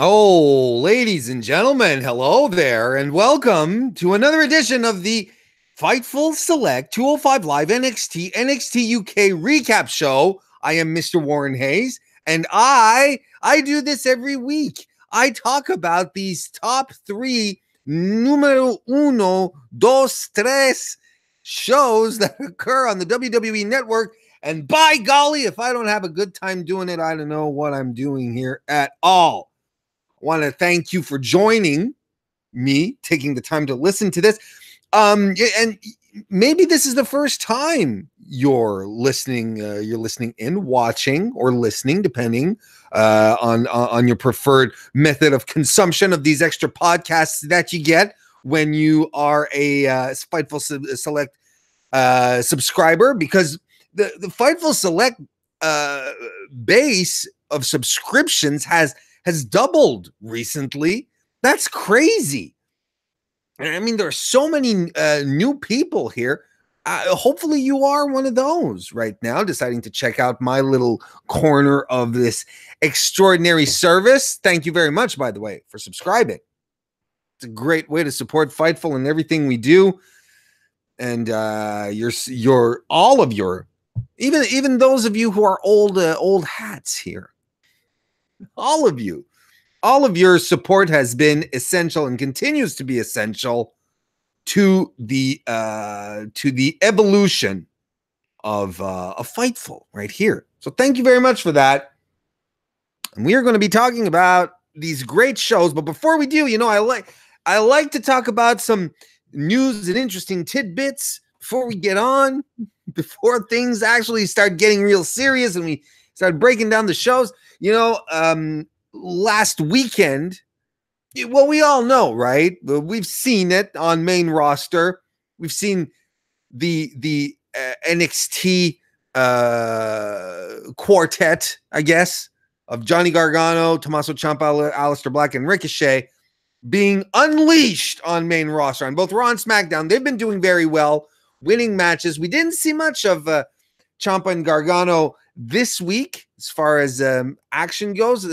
Oh, ladies and gentlemen, hello there, and welcome to another edition of the Fightful Select 205 Live NXT UK recap show. I am Mr. Warren Hayes, and I do this every week. I talk about these top three numero uno, dos, tres shows that occur on the WWE network. And by golly, if I don't have a good time doing it, I don't know what I'm doing here at all. Want to thank you for joining me, taking the time to listen to this. And maybe this is the first time you're listening. You're listening in, watching, or listening, depending on your preferred method of consumption of these extra podcasts that you get when you are a Fightful Select subscriber. Because the Fightful Select base of subscriptions has doubled recently. That's crazy. I mean, there are so many new people here. Hopefully you are one of those right now, deciding to check out my little corner of this extraordinary service. Thank you very much, by the way, for subscribing. It's a great way to support Fightful and everything we do. And your all of your, even those of you who are old hats here, all of your support has been essential and continues to be essential to the evolution of Fightful right here. So thank you very much for that. And we are going to be talking about these great shows. But before we do, I like to talk about some news and interesting tidbits before we get on, before things actually start getting real serious and we start breaking down the shows. Last weekend, well, we all know, right? We've seen it on main roster. We've seen the NXT quartet, I guess, of Johnny Gargano, Tommaso Ciampa, Aleister Black, and Ricochet being unleashed on main roster on both Raw and SmackDown. They've been doing very well, winning matches. We didn't see much of Ciampa and Gargano this week as far as action goes.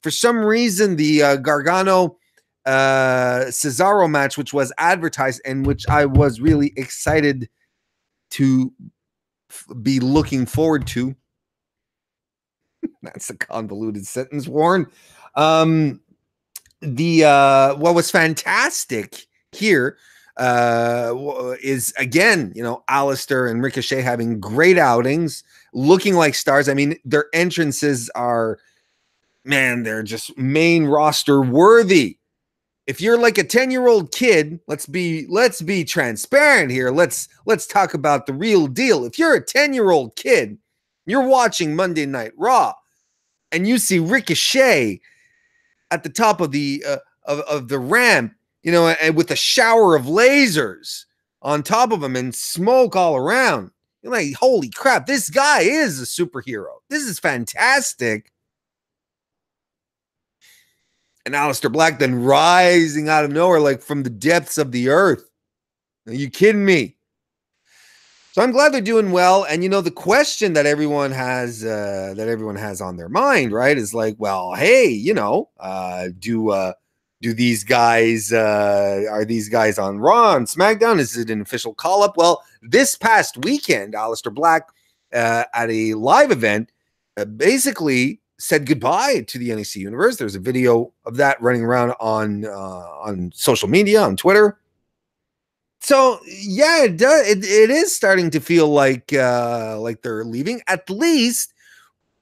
For some reason, the Gargano Cesaro match, which was advertised and which I was really excited to be looking forward to. That's a convoluted sentence, Warren. What was fantastic here is, again, Aleister and Ricochet having great outings, looking like stars. I mean, their entrances are, man, they're just main roster worthy. If you're like a 10-year-old kid, let's be transparent here. Let's talk about the real deal. If you're a 10-year-old kid, you're watching Monday Night Raw, and you see Ricochet at the top of the ramp, and with a shower of lasers on top of him and smoke all around, you're like, holy crap, this guy is a superhero. This is fantastic. And Aleister Black then rising out of nowhere, like from the depths of the earth. Are you kidding me? So I'm glad they're doing well. And the question that everyone has on their mind, right, is like, well, hey, do these guys are these guys on Raw and SmackDown? Is it an official call up? Well, this past weekend, Aleister Black at a live event basically said goodbye to the NXT universe. There's a video of that running around on social media, on Twitter. So yeah, it does. It is starting to feel like they're leaving, at least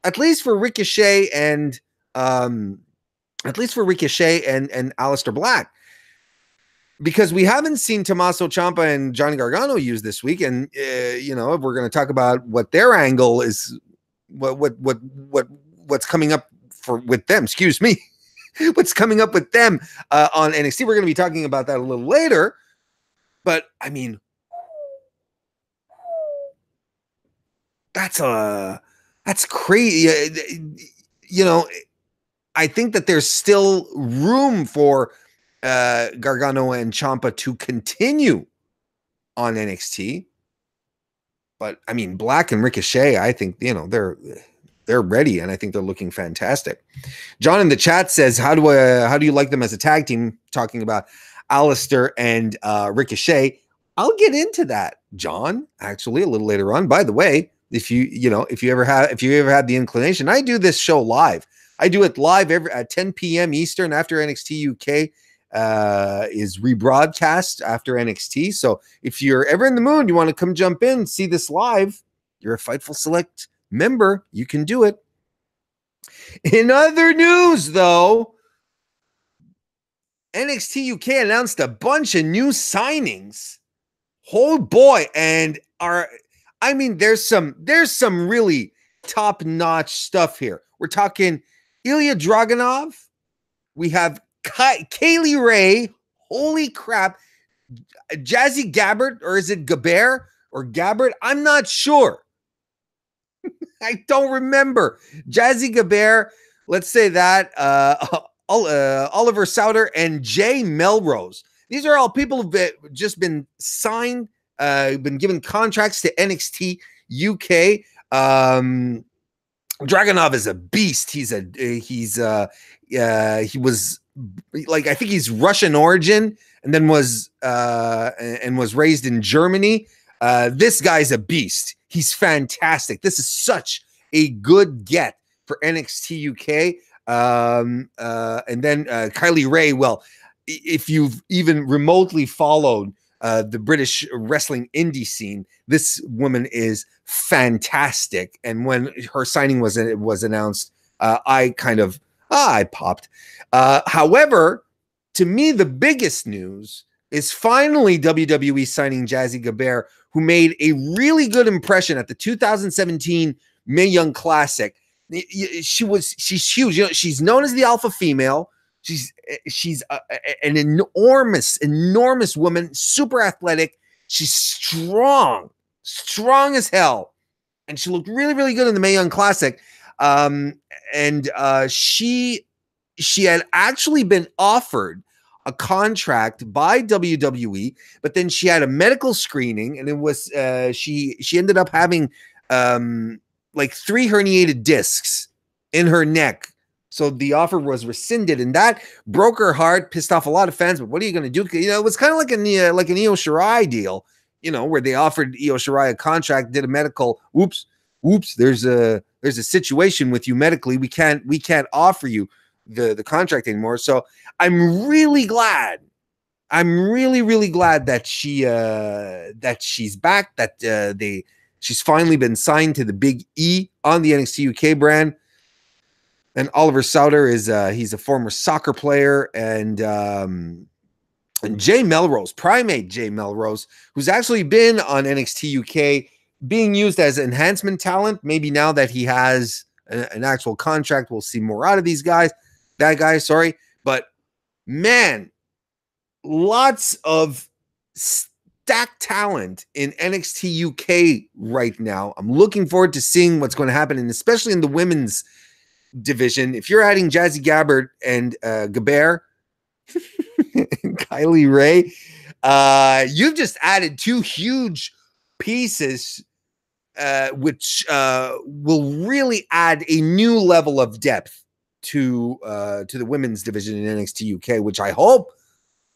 for Ricochet and Aleister Black, because we haven't seen Tommaso Ciampa and Johnny Gargano use this week, and if we're going to talk about what their angle is, what's coming up with them. Excuse me, what's coming up with them on NXT. We're going to be talking about that a little later. But I mean, that's crazy. I think that there's still room for Gargano and Ciampa to continue on NXT. But I mean, Black and Ricochet, I think, they're they're ready, and I think they're looking fantastic. John in the chat says, how do you like them as a tag team? Talking about Alistair and Ricochet. I'll get into that, John, actually a little later on. By the way, if you ever had the inclination, I do this show live. I do it live at 10 p.m. Eastern after NXT UK is rebroadcast after NXT. So if you're ever in the mood, you want to come jump in, see this live, you're a Fightful Select member, you can do it. In other news, though, NXT UK announced a bunch of new signings. Oh boy, and there's some really top-notch stuff here. We're talking Ilya Dragunov. We have Kaylee Ray. Holy crap. Jazzy Gabbert, or is it Gabert or Gabbert? I'm not sure. I don't remember. Jazzy Gabert, let's say that. Oliver Sauter and Jay Melrose. These are all people who've just been signed, been given contracts to NXT UK. Dragunov is a beast. He was like, I think he's Russian origin, and then was raised in Germany. This guy's a beast. He's fantastic. This is such a good get for NXT UK. And then Kylie Ray. Well, if you've even remotely followed the British wrestling indie scene, this woman is fantastic. And when her signing was announced, I popped. However, to me, the biggest news is finally WWE signing Jazzy Gabert, who made a really good impression at the 2017 Mae Young Classic. She's huge. She's known as the alpha female. She's an enormous woman, super athletic. She's strong as hell, and she looked really, really good in the Mae Young Classic. She had actually been offered a contract by WWE, but then she had a medical screening, and it was she ended up having like 3 herniated discs in her neck. So the offer was rescinded, and that broke her heart, pissed off a lot of fans. But what are you going to do? It was kind of like an Io Shirai deal, where they offered Io Shirai a contract, did a medical. Oops. There's a situation with you medically. We can't offer you the contract anymore. So I'm really glad. I'm really, really glad that she's back. That she's finally been signed to the Big E on the NXT UK brand. And Oliver Sauter he's a former soccer player, and Jay Melrose, Primate Jay Melrose, who's actually been on NXT UK, being used as enhancement talent. Maybe now that he has an actual contract, we'll see more out of these guys. That guy, sorry, but man, lots of stacked talent in NXT UK right now. I'm looking forward to seeing what's going to happen, and especially in the women's division. If you're adding Jazzy Gabbert and Gabert and Kylie Ray, you've just added 2 huge pieces, which will really add a new level of depth to the women's division in NXT UK, which I hope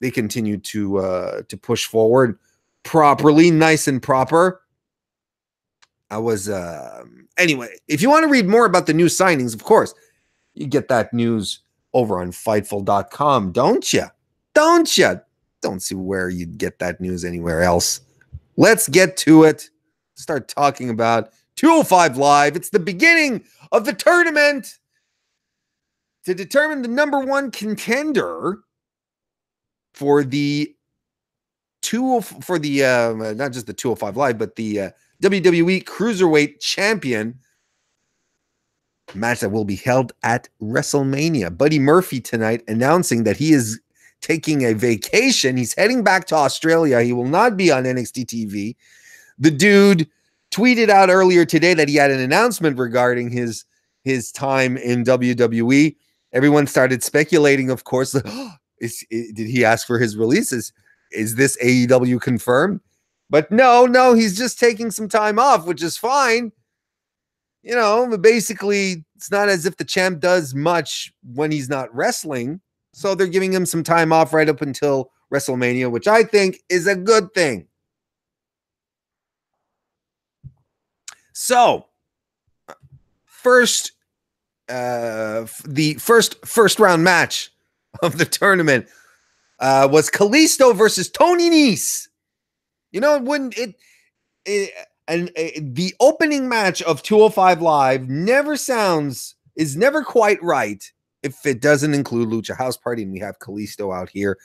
they continue to push forward properly, nice and proper. Anyway, if you want to read more about the new signings, of course, you get that news over on Fightful.com, don't you? Don't see where you'd get that news anywhere else. Let's get to it. Start talking about 205 Live. It's the beginning of the tournament to determine the number 1 contender for the not just the 205 Live, but the WWE Cruiserweight Champion match that will be held at WrestleMania. Buddy Murphy tonight announcing that he is taking a vacation. He's heading back to Australia. He will not be on NXT TV. The dude tweeted out earlier today that he had an announcement regarding his time in WWE. Everyone started speculating, of course, did he ask for his releases? Is this AEW confirmed? But no, he's just taking some time off, which is fine. You know, basically, it's not as if the champ does much when he's not wrestling. So they're giving him some time off right up until WrestleMania, which I think is a good thing. So, the first round match of the tournament was Kalisto versus Tony Nese. You know, the opening match of 205 Live is never quite right if it doesn't include Lucha House Party, and we have Kalisto out here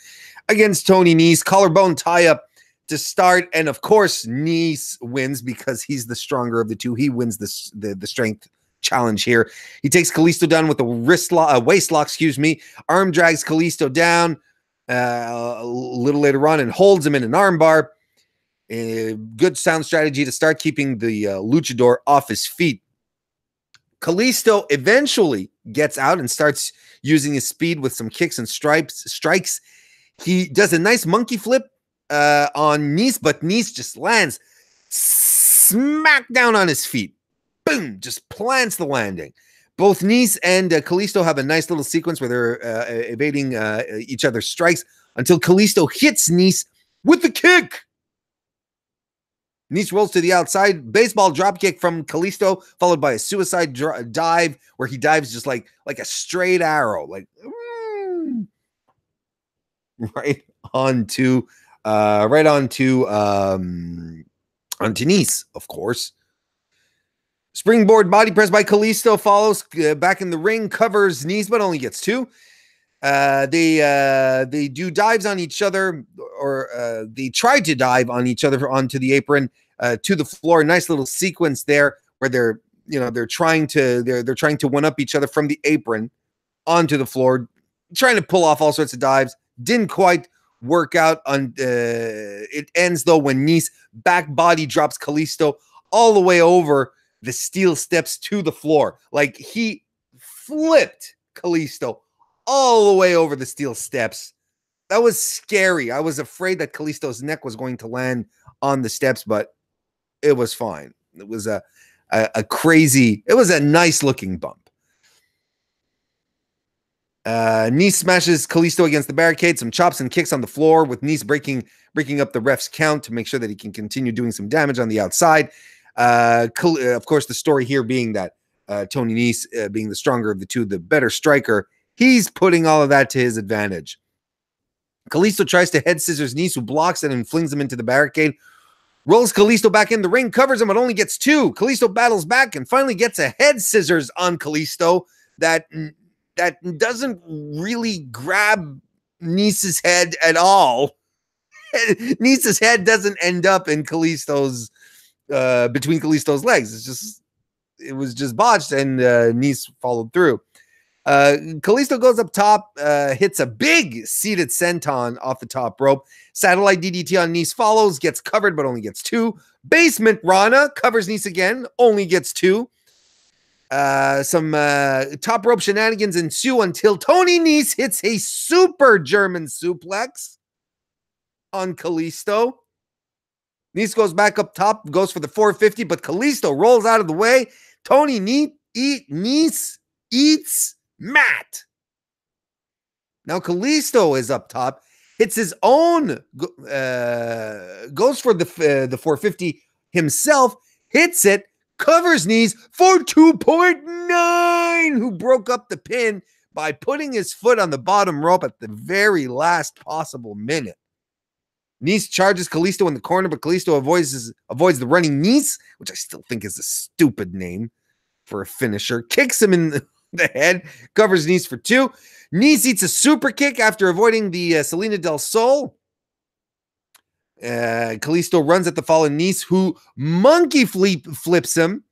against Tony Nese, collarbone tie up to start, and of course Nese wins because he's the stronger of the two. He wins the strength challenge here. He takes Kalisto down with a waist lock, arm drags Kalisto down a little later on and holds him in an armbar. Good sound strategy to start keeping the luchador off his feet. Kalisto eventually gets out and starts using his speed with some kicks and strikes. He does a nice monkey flip on Nese, but Nese just lands smack down on his feet. Boom, just plants the landing. Both Nese and Kalisto have a nice little sequence where they're evading each other's strikes until Kalisto hits Nese with the kick. Nese rolls to the outside, baseball dropkick from Kalisto, followed by a suicide dive where he dives just like a straight arrow, like right onto Nese, of course. Springboard body press by Kalisto follows back in the ring, covers Nese, but only gets two. They do dives on each other, or they tried to dive on each other onto the apron, to the floor. Nice little sequence there where they're trying to one up each other from the apron onto the floor, trying to pull off all sorts of dives. Didn't quite work out. It ends though when Nese back body drops Kalisto all the way over the steel steps to the floor. Like he flipped Kalisto all the way over the steel steps. That was scary. I was afraid that Kalisto's neck was going to land on the steps, but it was fine. It was a nice looking bump. Nese smashes Kalisto against the barricade, some chops and kicks on the floor, with Nese breaking up the ref's count to make sure that he can continue doing some damage on the outside. Of course, the story here being that Tony Nese, being the stronger of the two, the better striker, he's putting all of that to his advantage. Kalisto tries to head scissors Nese, who blocks it and flings him into the barricade. Rolls Kalisto back in the ring, covers him, but only gets two. Kalisto battles back and finally gets a head scissors on Kalisto that doesn't really grab Nese's head at all. Nese's head doesn't end up in Kalisto's between Kalisto's legs. It was just botched, and Nese followed through. Kalisto goes up top, hits a big seated senton off the top rope. Satellite DDT on Nese follows, gets covered, but only gets two. Basement Rana covers Nese again, only gets two. Some top rope shenanigans ensue until Tony Nese hits a super German suplex on Kalisto. Nese goes back up top, goes for the 450, but Kalisto rolls out of the way. Tony Nese eats mat. Now Kalisto is up top, hits his own, goes for the 450 himself, hits it, covers Nese for 2.9, who broke up the pin by putting his foot on the bottom rope at the very last possible minute. Nese charges Kalisto in the corner, but Kalisto avoids the running Nese, which I still think is a stupid name for a finisher. Kicks him in the head, covers Nese for two. Nese eats a super kick after avoiding the Selena del Sol. Kalisto runs at the fallen Nese, who monkey flips him.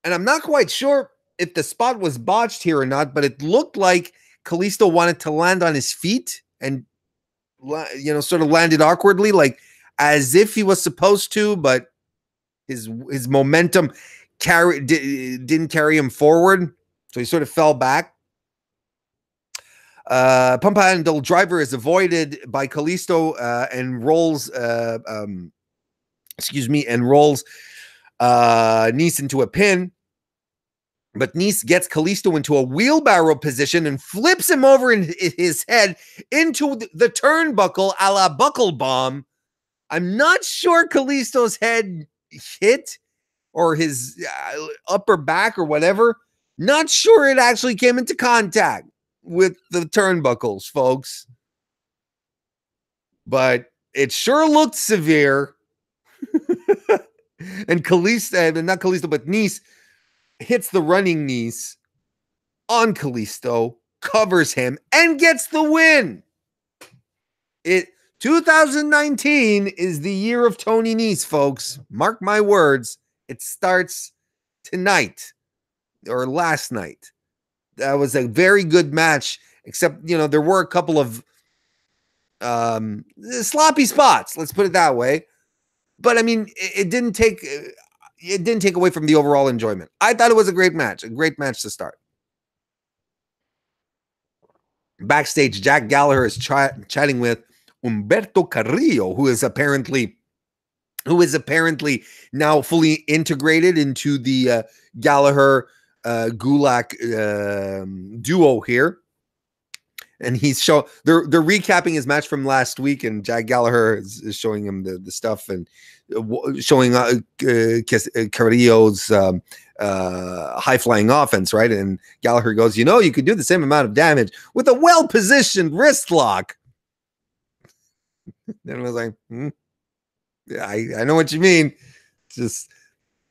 And I'm not quite sure if the spot was botched here or not, but it looked like Kalisto wanted to land on his feet and, sort of landed awkwardly, like as if he was supposed to, but his momentum didn't carry him forward. So he sort of fell back. Pump handle driver is avoided by Kalisto and rolls Nese into a pin. But Nice gets Kalisto into a wheelbarrow position and flips him over in his head into the turnbuckle a la buckle bomb. I'm not sure Kalisto's head hit or his upper back or whatever. Not sure it actually came into contact with the turnbuckles, folks. But it sure looked severe. And Kalisto, not Kalisto, but Nice hits the running Nice on Kalisto, covers him, and gets the win. 2019 is the year of Tony Nese, folks. Mark my words. It starts tonight or last night. That was a very good match, except, there were a couple of sloppy spots. Let's put it that way. But I mean, it didn't take away from the overall enjoyment. I thought it was a great match to start. Backstage, Jack Gallagher is chatting with Humberto Carrillo, who is apparently now fully integrated into the Gallagher Gulak duo here. And they're recapping his match from last week, and Jack Gallagher is showing him the stuff and showing Carrillo's high-flying offense, right? And Gallagher goes, you could do the same amount of damage with a well-positioned wrist lock. Then I was like, yeah, I know what you mean. Just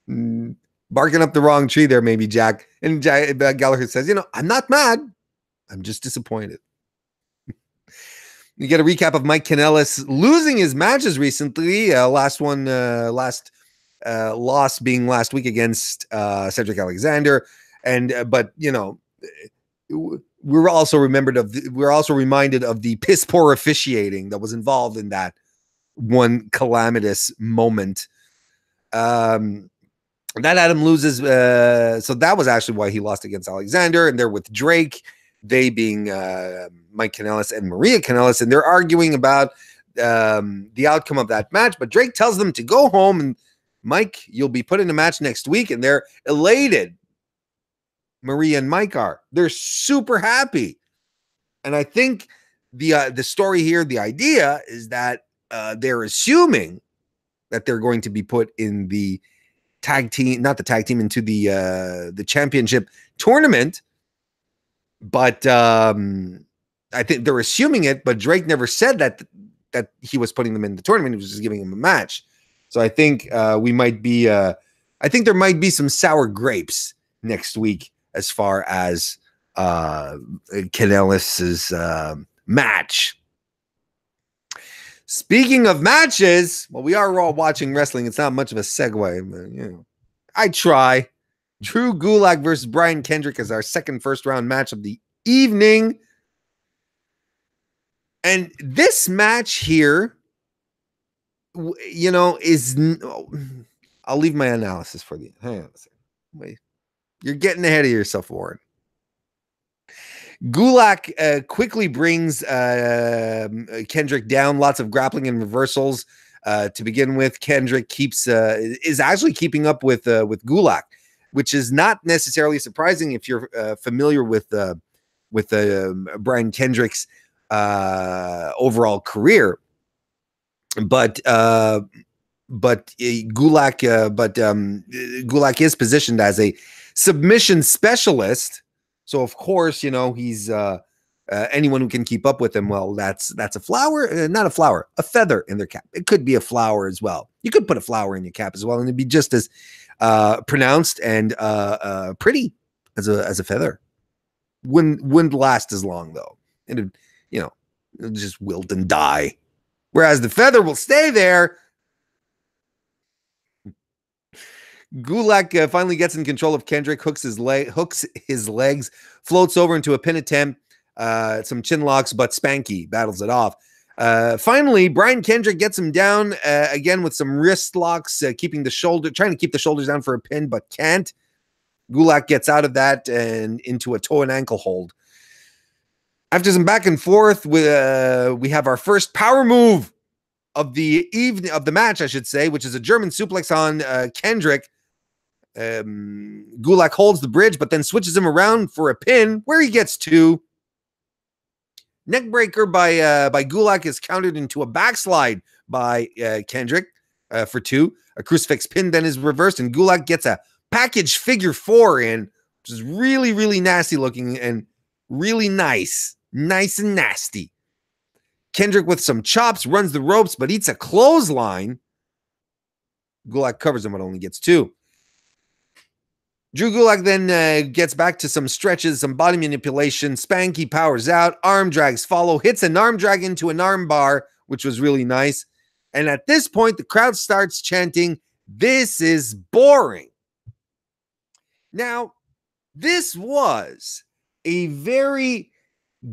barking up the wrong tree there, maybe, Jack. And Gallagher says, I'm not mad. I'm just disappointed. You get a recap of Mike Kanellis losing his matches recently. Loss being last week against Cedric Alexander, but we're also reminded of the piss poor officiating that was involved in that one calamitous moment. That Adam loses, so that was actually why he lost against Alexander, and they're with Drake. They being Mike Kanellis and Maria Kanellis, and they're arguing about the outcome of that match. But Drake tells them to go home, and Mike, you'll be put in a match next week, and they're elated. Maria and Mike are. They're super happy. And I think the story here, the idea is that they're assuming that they're going to be put in the tag team, not the tag team, into the championship tournament. But I think they're assuming it, but Drake never said that he was putting them in the tournament. He was just giving them a match. So I think I think there might be some sour grapes next week as far as Kanellis's match. Speaking of matches, well, we are all watching wrestling. It's not much of a segue, but I try. Drew Gulak versus Brian Kendrick is our second first-round match of the evening. And this match here, is... I'll leave my analysis for you. Hang on a second. Wait. You're getting ahead of yourself, Warren. Gulak quickly brings Kendrick down. Lots of grappling and reversals to begin with. Kendrick is actually keeping up with Gulak, which is not necessarily surprising if you're familiar with Brian Kendrick's overall career. But Gulak is positioned as a submission specialist. So of course, he's anyone who can keep up with him. Well, that's a flower, not a flower, a feather in their cap. It could be a flower as well. You could put a flower in your cap as well, and it'd be just as pronounced and pretty as a feather. Wouldn't last as long though. It'd just wilt and die. Whereas the feather will stay there. Gulak finally gets in control of Kendrick, hooks his legs, floats over into a pin attempt, some chin locks, but Spanky battles it off. Finally, Brian Kendrick gets him down again with some wrist locks, trying to keep the shoulders down for a pin, but can't. Gulak gets out of that and into a toe and ankle hold. After some back and forth, we have our first power move of the match, I should say, which is a German suplex on Kendrick. Gulak holds the bridge, but then switches him around for a pin where he gets 2. Neckbreaker by Gulak is countered into a backslide by Kendrick for 2. A crucifix pin then is reversed, and Gulak gets a package figure 4 in, which is really, really nasty looking and really nice. Nice and nasty. Kendrick with some chops runs the ropes, but eats a clothesline. Gulak covers him, but only gets 2. Drew Gulak then gets back to some stretches, some body manipulation. Spanky powers out. Arm drags follow. Hits an arm drag into an arm bar, which was really nice. And at this point, the crowd starts chanting, "This is boring." Now, this was a very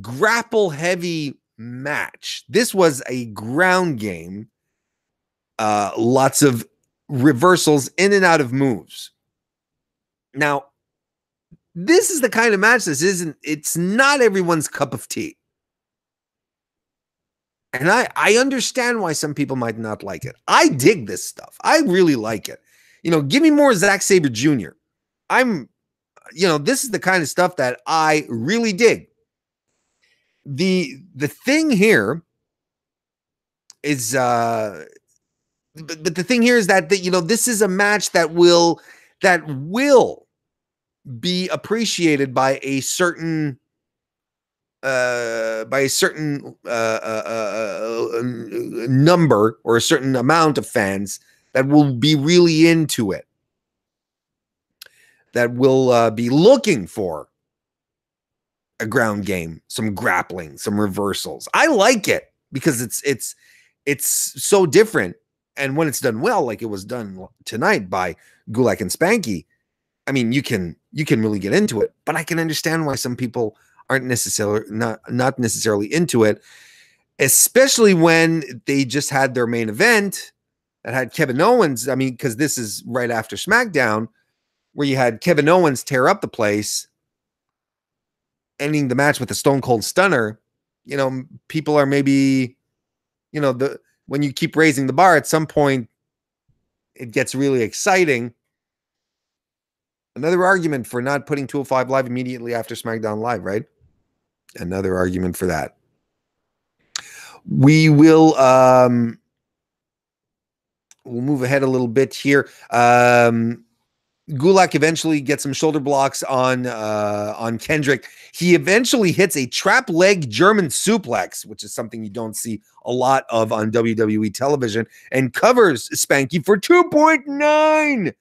grapple-heavy match. This was a ground game. Lots of reversals in and out of moves. Now, this is the kind of match it's not everyone's cup of tea. And I understand why some people might not like it. I dig this stuff. I really like it. Give me more Zack Sabre Jr. This is the kind of stuff that I really dig. The thing here is, but the thing here is that this is a match that will be appreciated by a certain number or a certain amount of fans that will be really into it, that will be looking for a ground game, some grappling, some reversals. I like it because it's so different. And when it's done well, like it was done tonight by Gulak and Spanky, I mean, you can really get into it, but I can understand why some people aren't not necessarily into it, especially when they just had their main event that had Kevin Owens. I mean, because this is right after SmackDown, where you had Kevin Owens tear up the place, ending the match with a Stone Cold Stunner. People are maybe, when you keep raising the bar, at some point it gets really exciting. Another argument for not putting 205 Live immediately after SmackDown Live, right? Another argument for that. We will we'll move ahead a little bit here. Gulak eventually gets some shoulder blocks on Kendrick. He eventually hits a trap leg German suplex, which is something you don't see a lot of on WWE television, and covers Spanky for 2.9.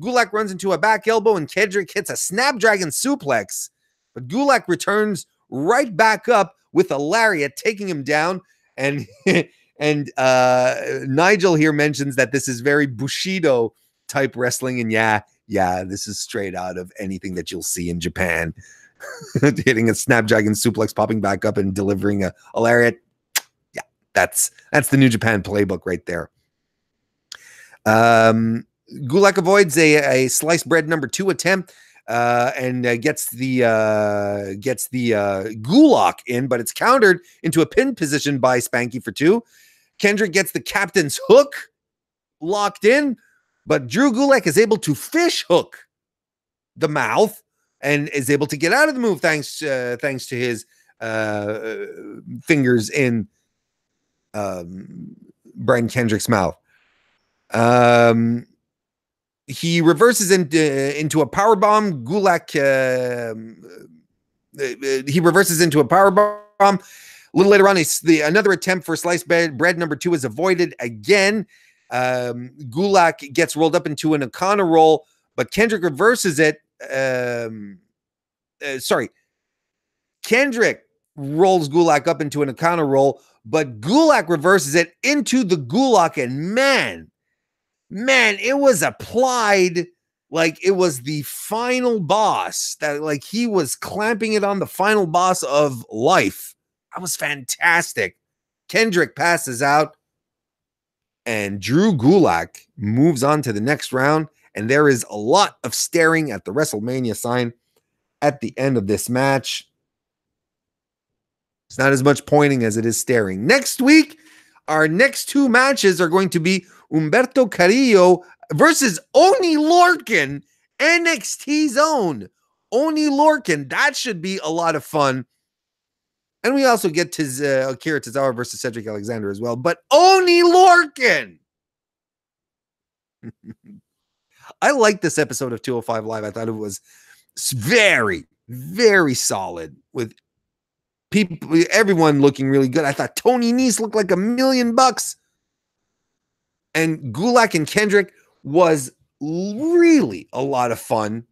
Gulak runs into a back elbow, and Kendrick hits a Snapdragon suplex, but Gulak returns right back up with a lariat, taking him down. And Nigel here mentions that this is very Bushido type wrestling, and yeah, this is straight out of anything that you'll see in Japan. Hitting a Snapdragon suplex, popping back up, and delivering a lariat. Yeah, that's the New Japan playbook right there. Gulak avoids a sliced bread number 2 attempt and gets the Gulak in, but it's countered into a pin position by Spanky for 2. Kendrick gets the captain's hook locked in, but Drew Gulak is able to fish hook the mouth and is able to get out of the move thanks to his fingers in Brian Kendrick's mouth. He reverses into a power bomb. Gulak he reverses into a power bomb. A little later on, another attempt for sliced bread number 2 is avoided again. Gulak gets rolled up into an O'Connor roll, but Kendrick reverses it. Kendrick rolls Gulak up into an O'Connor roll, but Gulak reverses it into the Gulak, and man, it was applied like it was the final boss, that like he was clamping it on the final boss of life. That was fantastic. Kendrick passes out, and Drew Gulak moves on to the next round, and there is a lot of staring at the WrestleMania sign at the end of this match. It's not as much pointing as it is staring. Next week, our next 2 matches are going to be Humberto Carrillo versus Oni Lorcan NXT's own Oni Lorcan. That should be a lot of fun. And we also get to Akira Tozawa versus Cedric Alexander as well. But Oni Lorcan! I liked this episode of 205 Live. I thought it was very, very solid with people, everyone looking really good. I thought Tony Nese looked like $1 million. And Gulak and Kendrick was really a lot of fun.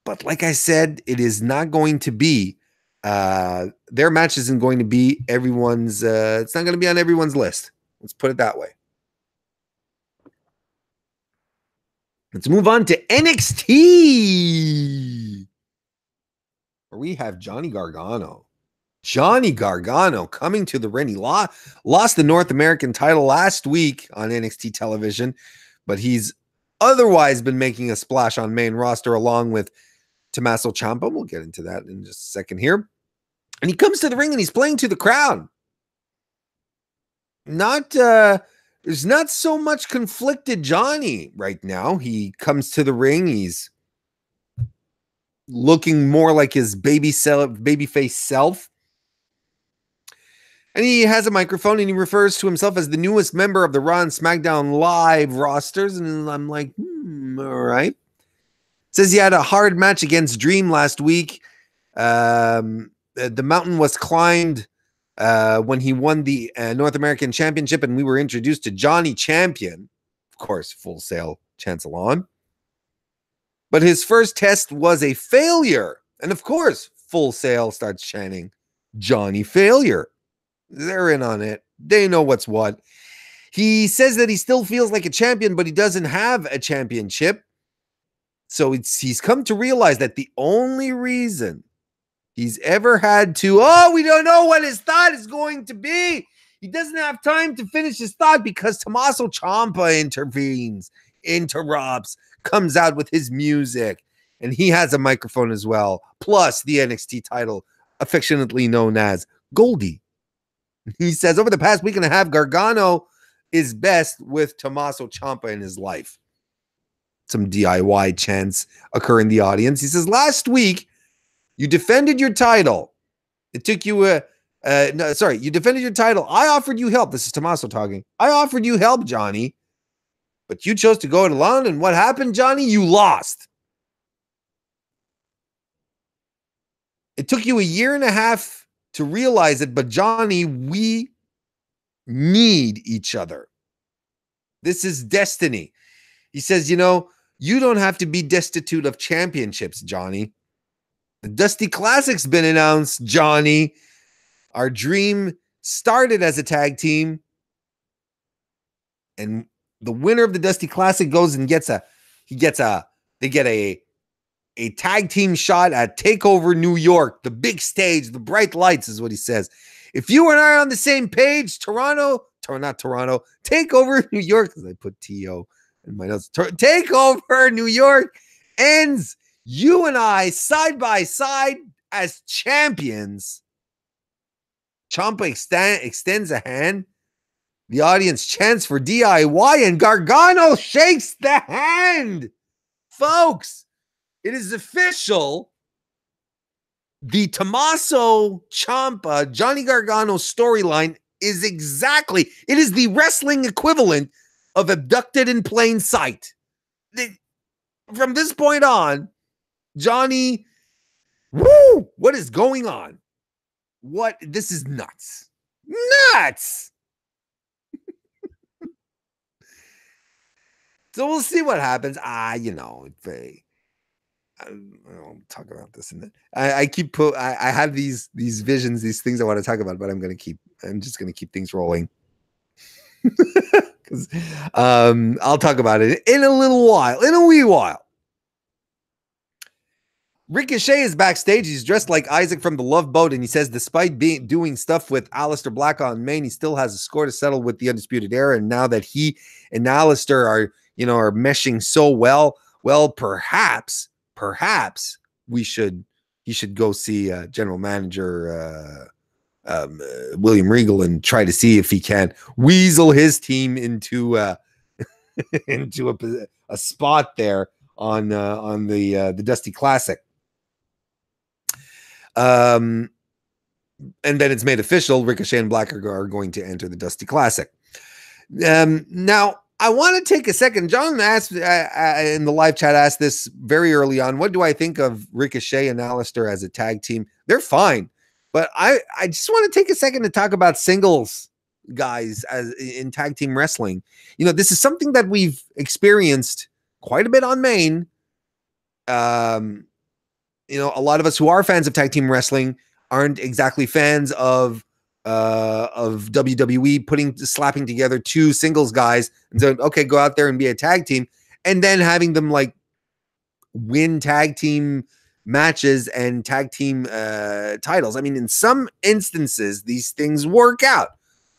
But like I said, it is not going to be, their match isn't going to be everyone's, it's not going to be on everyone's list. Let's put it that way. Let's move on to NXT, where we have Johnny Gargano. Johnny Gargano coming to the ring. He lost the North American title last week on NXT television, but he's otherwise been making a splash on main roster along with Tommaso Ciampa. We'll get into that in just a second here. And he comes to the ring and he's playing to the crowd. There's not so much conflicted Johnny right now. He comes to the ring. He's looking more like his babyface self. And he has a microphone and he refers to himself as the newest member of the Raw and SmackDown Live rosters. And I'm like, all right. Says he had a hard match against Dream last week. The mountain was climbed when he won the North American Championship, and we were introduced to Johnny Champion. Of course, Full Sail chants along. But his first test was a failure. And of course, Full Sail starts chanting, Johnny Failure. They're in on it. They know what's what. He says that he still feels like a champion, but he doesn't have a championship. So he's come to realize that the only reason he's ever had to, we don't know what his thought is going to be. He doesn't have time to finish his thought because Tommaso Ciampa intervenes, interrupts, comes out with his music, and he has a microphone as well, plus the NXT title, affectionately known as Goldie. He says, over the past week and a half, Gargano is best with Tommaso Ciampa in his life. Some DIY chants occur in the audience. He says, last week, you defended your title. It took you you defended your title. I offered you help. This is Tommaso talking. I offered you help, Johnny, but you chose to go it alone. And what happened, Johnny? You lost. It took you 1.5 years to realize it, but Johnny, we need each other. This is destiny. He says, you don't have to be destitute of championships, Johnny. The Dusty Classic's been announced, Johnny. Our dream started as a tag team, and the winner of the Dusty Classic goes and they get a tag team shot at TakeOver New York, the big stage, the bright lights is what he says. If you and I are on the same page, TakeOver New York, because I put T-O in my notes. TakeOver New York ends you and I side by side as champions. Ciampa extends a hand. The audience chants for DIY and Gargano shakes the hand. Folks, it is official. The Tommaso Ciampa, Johnny Gargano storyline is it is the wrestling equivalent of Abducted in Plain Sight. From this point on, Johnny, what is going on? This is nuts. Nuts! So we'll see what happens. I'll talk about this in I have these visions, these things I want to talk about, but I'm just gonna keep things rolling. Because I'll talk about it in a wee while. Ricochet is backstage. He's dressed like Isaac from the Love Boat, and he says despite doing stuff with Aleister Black on Maine, he still has a score to settle with the Undisputed Era. And now that he and Aleister are meshing so well, perhaps he should go see General Manager William Regal and try to see if he can weasel his team into into a spot there on the Dusty Classic. And then it's made official. Ricochet and Black are going to enter the Dusty Classic. Now, I want to take a second. John asked in the live chat, asked this very early on. What do I think of Ricochet and Alistair as a tag team? They're fine, but I just want to take a second to talk about singles guys as in tag team wrestling. You know, this is something that we've experienced quite a bit on Maine. You know, a lot of us who are fans of tag team wrestling aren't exactly fans of WWE slapping together two singles guys and saying, okay, go out there and be a tag team, and then having them like win tag team matches and tag team titles. I mean, in some instances, these things work out.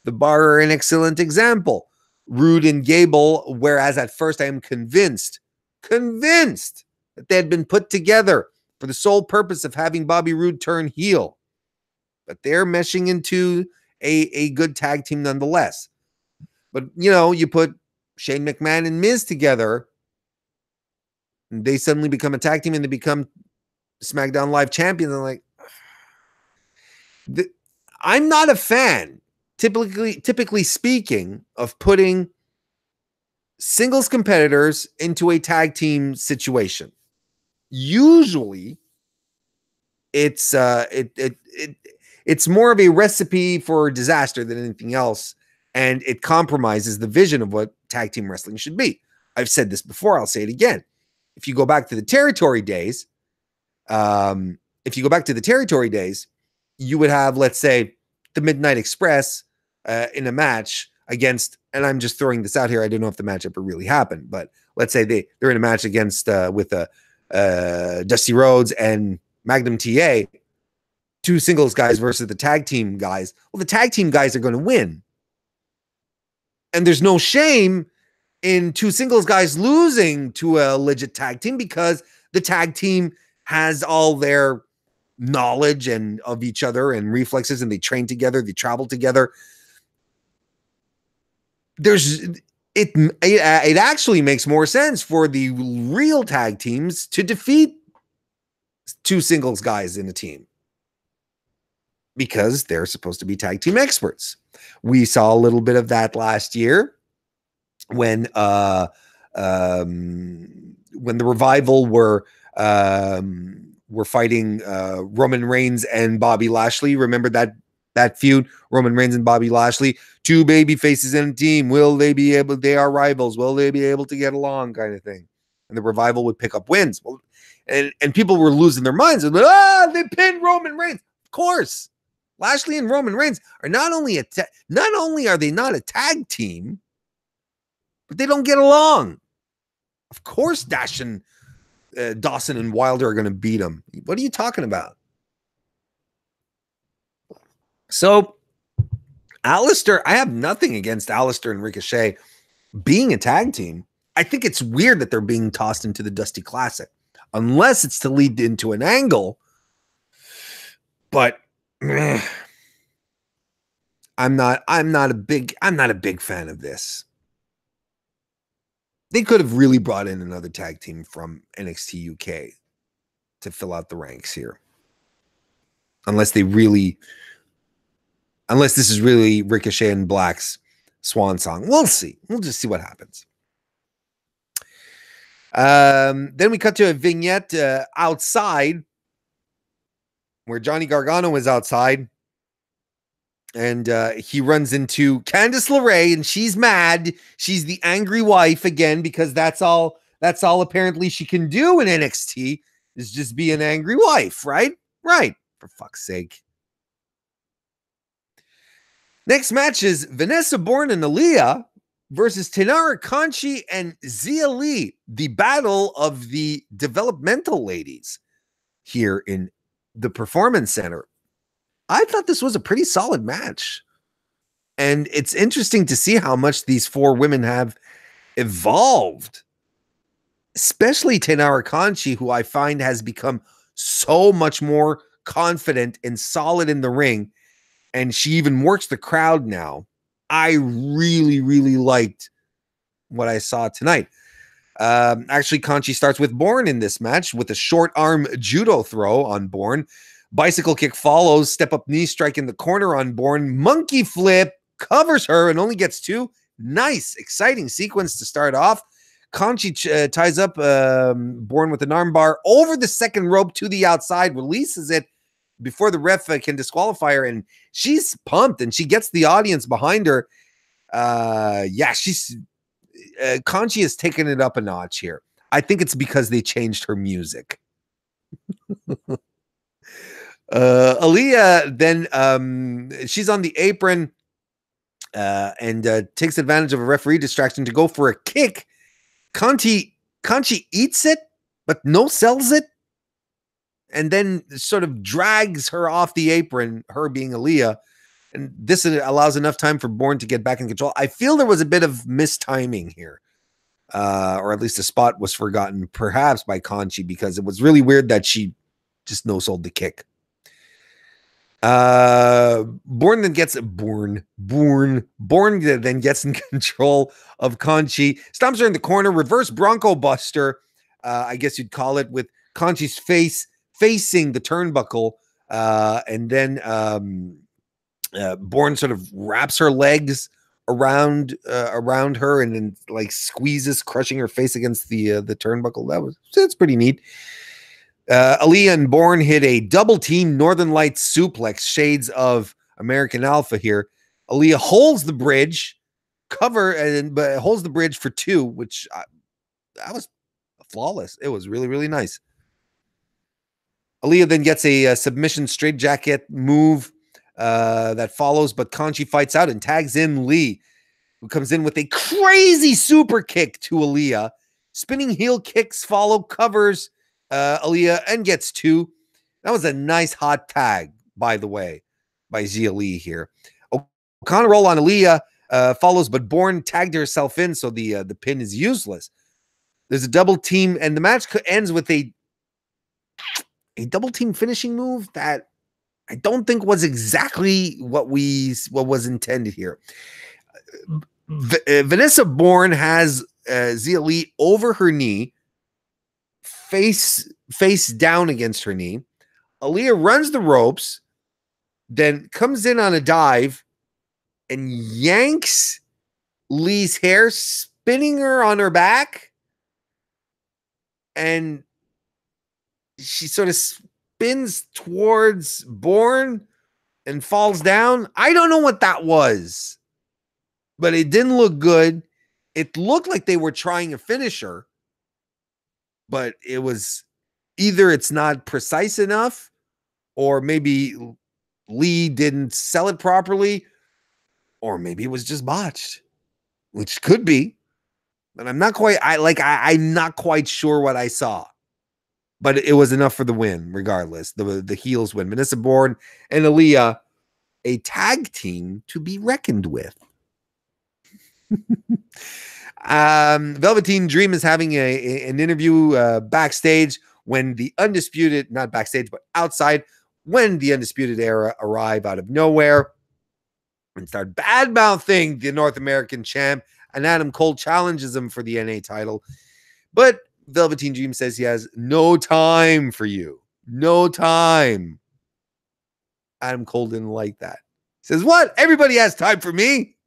The Bar are an excellent example. Rude and Gable, whereas at first I am convinced that they had been put together for the sole purpose of having Bobby Roode turn heel. But they're meshing into a good tag team nonetheless. But, you know, you put Shane McMahon and Miz together, and they suddenly become a tag team and they become SmackDown Live champions. I'm like, I'm not a fan, typically speaking, of putting singles competitors into a tag team situation. Usually, it's more of a recipe for disaster than anything else, and it compromises the vision of what tag team wrestling should be. I've said this before, I'll say it again. If you go back to the territory days, you would have, let's say, the Midnight Express in a match against, and I'm just throwing this out here, I don't know if the match ever really happened, but let's say they're in a match against with Dusty Rhodes and Magnum TA, two singles guys versus the tag team guys. Well, the tag team guys are going to win. And there's no shame in two singles guys losing to a legit tag team because the tag team has all their knowledge and of each other and reflexes, and they train together, they travel together. It actually makes more sense for the real tag teams to defeat two singles guys in a team, because they're supposed to be tag team experts. We saw a little bit of that last year when the Revival were fighting Roman Reigns and Bobby Lashley. Remember that feud? Roman Reigns and Bobby Lashley, two baby faces in a team. They are rivals. Will they be able to get along, kind of thing? And the Revival would pick up wins. Well, and people were losing their minds. They pinned Roman Reigns. Of course. Lashley and Roman Reigns are not only are they not a tag team, but they don't get along. Of course, Dawson and Wilder are going to beat them. What are you talking about? So, Alistair, I have nothing against Alistair and Ricochet being a tag team. I think it's weird that they're being tossed into the Dusty Classic, unless it's to lead into an angle. But I'm not a big fan of this. They could have really brought in another tag team from NXT UK to fill out the ranks here. Unless this is really Ricochet and Black's swan song. We'll see. We'll just see what happens. Then we cut to a vignette outside, where Johnny Gargano is outside, and he runs into Candice LeRae, and she's mad. She's the angry wife again, because that's all apparently she can do in NXT is just be an angry wife, right? Right. For fuck's sake. Next match is Vanessa Bourne and Aaliyah versus Taynara Conti and Zia Lee, the battle of the developmental ladies here in the Performance Center. I thought this was a pretty solid match. And it's interesting to see how much these four women have evolved. Especially Taynara Conti, who I find has become so much more confident and solid in the ring. And she even works the crowd now. I really, really liked what I saw tonight. Actually, Conchi starts with Bourne in this match with a short arm judo throw on Bourne. Bicycle kick follows, step up knee strike in the corner on Bourne. Monkey flip covers her and only gets 2. Nice, exciting sequence to start off. Conchi ties up Bourne with an armbar over the second rope to the outside, releases it before the ref can disqualify her, and she's pumped and she gets the audience behind her. She's Conchi has taken it up a notch here. I think it's because they changed her music. Aaliyah then she's on the apron and takes advantage of a referee distraction to go for a kick. Conchi eats it, but no sells it, and then sort of drags her off the apron, her being Aaliyah. And this allows enough time for Bourne to get back in control. I feel there was a bit of mistiming here. Or at least a spot was forgotten, perhaps by Conchi, because it was really weird that she just no-sold the kick. Bourne then gets Bourne then gets in control of Conchi, stomps her in the corner, reverse Bronco Buster, I guess you'd call it, with Conchi's face facing the turnbuckle, and then Bourne sort of wraps her legs around her and then like squeezes, crushing her face against the turnbuckle. That's pretty neat. Aaliyah and Bourne hit a double team Northern Lights suplex, shades of American Alpha here. Aaliyah holds the bridge, but holds the bridge for 2, which that was flawless. It was really, really nice. Aaliyah then gets a submission straitjacket move that follows, but Conchi fights out and tags in Lee, who comes in with a crazy super kick to Aaliyah. Spinning heel kicks follow, covers Aaliyah and gets 2. That was a nice hot tag, by the way, by Xia Li here. O'Connor roll on Aaliyah follows, but Bourne tagged herself in, so the pin is useless. There's a double team, and the match ends with a double team finishing move that I don't think was exactly what was intended here. Vanessa Bourne has Xia Li over her knee, face down against her knee. Aaliyah runs the ropes, then comes in on a dive and yanks Lee's hair, spinning her on her back, and she sort of spins towards Bourne and falls down. I don't know what that was, but it didn't look good. It looked like they were trying to finish her, but it was either it's not precise enough, or maybe Lee didn't sell it properly, or maybe it was just botched, which could be. But I'm not quite I'm not quite sure what I saw. But it was enough for the win, regardless. The heels win. Vanessa Bourne and Aaliyah, a tag team to be reckoned with. Velveteen Dream is having an interview backstage when the Undisputed, not backstage, but outside, when the Undisputed Era arrive out of nowhere and start bad-mouthing the North American champ, and Adam Cole challenges him for the NA title. But Velveteen Dream says he has no time for you. No time. Adam Cole didn't like that. He says, what? Everybody has time for me.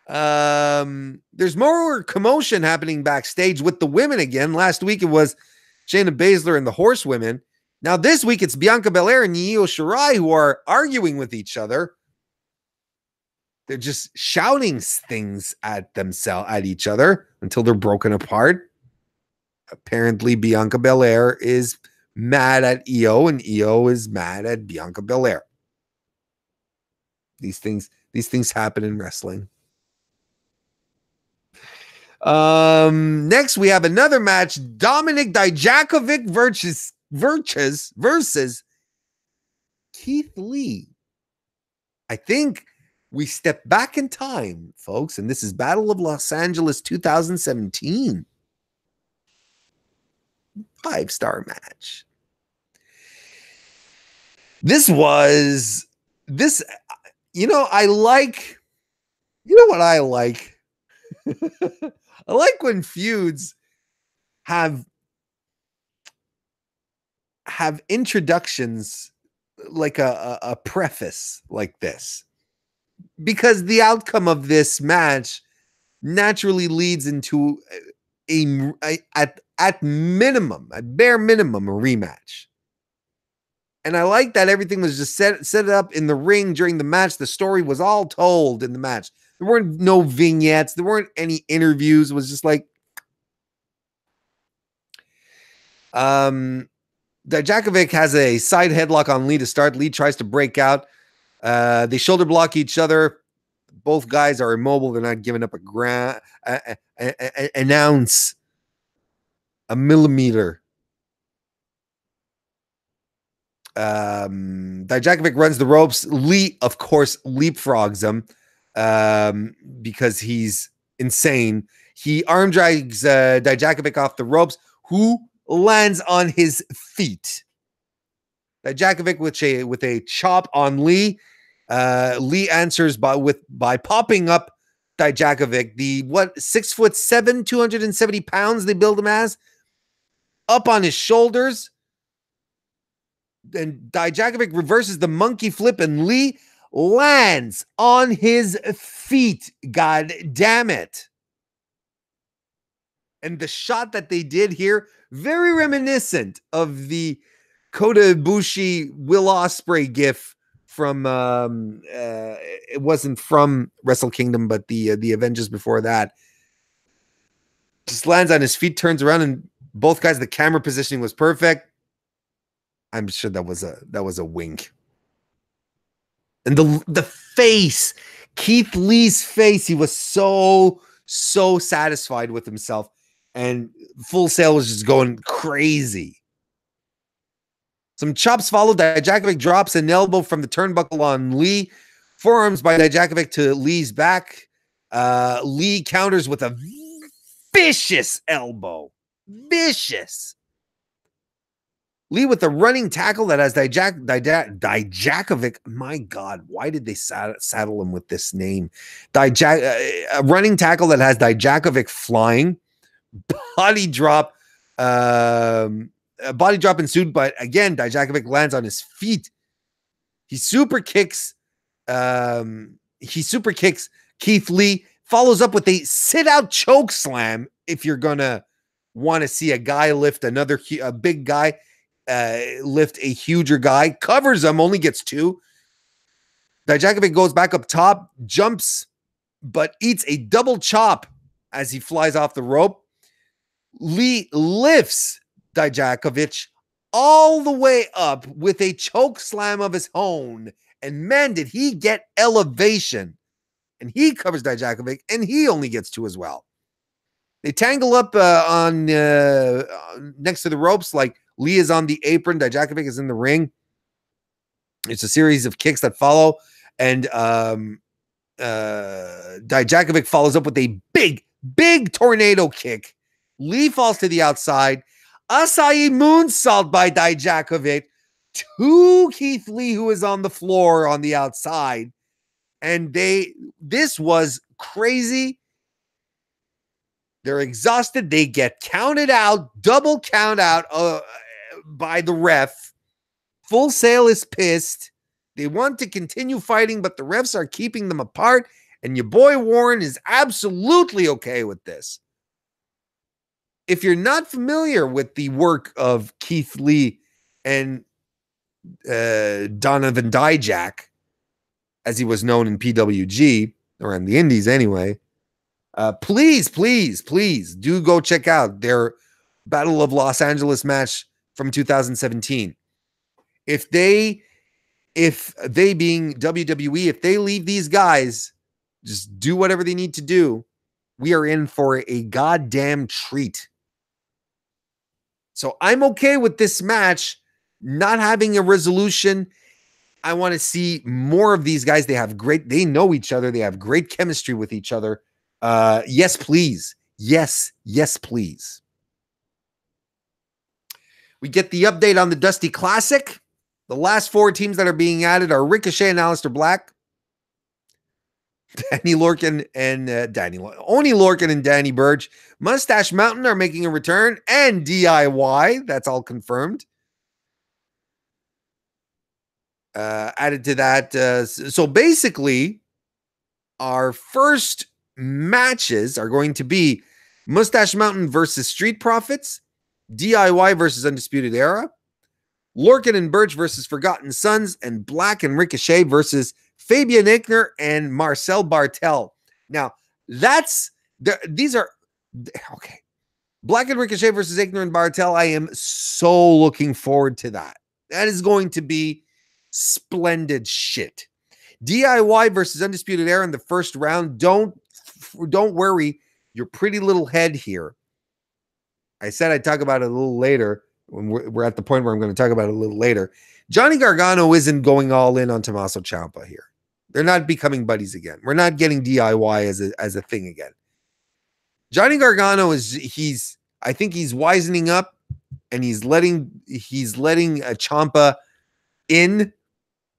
There's more commotion happening backstage with the women again. Last week it was Shayna Baszler and the Horsewomen. Now this week it's Bianca Belair and Io Shirai who are arguing with each other. They're just shouting things at each other until they're broken apart. Apparently Bianca Belair is mad at Io and Io is mad at Bianca Belair. These things happen in wrestling. Next we have another match. Dominic Dijakovic versus Keith Lee. I think we step back in time, folks, and this is Battle of Los Angeles 2017. 5-star match. I like, you know what I like? I like when feuds have introductions like a preface like this, because the outcome of this match naturally leads into at minimum, at bare minimum, a rematch. And I like that everything was just set up in the ring during the match. The story was all told in the match. There weren't no vignettes. There weren't any interviews. It was just like, Dijakovic has a side headlock on Lee to start. Lee tries to break out. They shoulder block each other. Both guys are immobile. They're not giving up an ounce, a millimeter. Dijakovic runs the ropes. Lee, of course, leapfrogs him because he's insane. He arm drags Dijakovic off the ropes, who lands on his feet. Dijakovic with a chop on Lee. Lee answers by popping up Dijakovic, the 6'7", 270 pounds they build him as, up on his shoulders. And Dijakovic reverses the monkey flip, and Lee lands on his feet. God damn it. And the shot that they did here, very reminiscent of the Kota Ibushi Will Ospreay gif from it wasn't from Wrestle Kingdom, but the Avengers before that. Just lands on his feet, turns around, and both guys, the camera positioning was perfect. I'm sure that was a wink. And the face, Keith Lee's face, he was so satisfied with himself, and Full Sail was just going crazy. Some chops followed. Dijakovic drops an elbow from the turnbuckle on Lee. Forearms by Dijakovic to Lee's back. Lee counters with a vicious elbow. Vicious. Lee with a running tackle that has Dijakovic. My God, why did they saddle him with this name? A running tackle that has Dijakovic flying. Body drop. Body drop ensued, but again, Dijakovic lands on his feet. He super kicks. Keith Lee. Follows up with a sit-out choke slam. If you're gonna want to see a guy lift a big guy, lift a huger guy, covers him, only gets two. Dijakovic goes back up top, jumps, but eats a double chop as he flies off the rope. Lee lifts Dijakovic all the way up with a choke slam of his own, and man, did he get elevation. And he covers Dijakovic, and he only gets two as well. They tangle up on next to the ropes, like Lee is on the apron, Dijakovic is in the ring. It's a series of kicks that follow, and Dijakovic follows up with a big tornado kick. Lee falls to the outside. Acai moonsault by Dijakovic to Keith Lee, who is on the floor on the outside. And this was crazy. They're exhausted. They get counted out, double count out by the ref. Full Sail is pissed. They want to continue fighting, but the refs are keeping them apart. And your boy Warren is absolutely okay with this. If you're not familiar with the work of Keith Lee and Donovan Dijak, as he was known in PWG, or in the Indies anyway, please do go check out their Battle of Los Angeles match from 2017. If they being WWE, if they leave these guys, just do whatever they need to do, we are in for a goddamn treat. So I'm okay with this match not having a resolution. I want to see more of these guys. They know each other. They have great chemistry with each other. Yes, please. Yes, please. We get the update on the Dusty Classic. The last four teams that are being added are Ricochet and Aleister Black. Oni Lorcan and Danny Burch. Mustache Mountain are making a return, and DIY. That's all confirmed. Added to that, so basically, our first matches are going to be Mustache Mountain versus Street Profits, DIY versus Undisputed Era, Lorcan and Burch versus Forgotten Sons, and Black and Ricochet versus Fabian Aichner and Marcel Bartel. Now, these are okay. Black and Ricochet versus Aichner and Bartel. I am so looking forward to that. That is going to be splendid shit. DIY versus Undisputed Era in the first round. Don't worry your pretty little head here. I said I'd talk about it a little later. When we're at the point where I'm going to talk about it a little later. Johnny Gargano isn't going all in on Tommaso Ciampa here. They're not becoming buddies again. We're not getting DIY as a thing again. Johnny Gargano I think he's wisening up, and he's letting Ciampa in,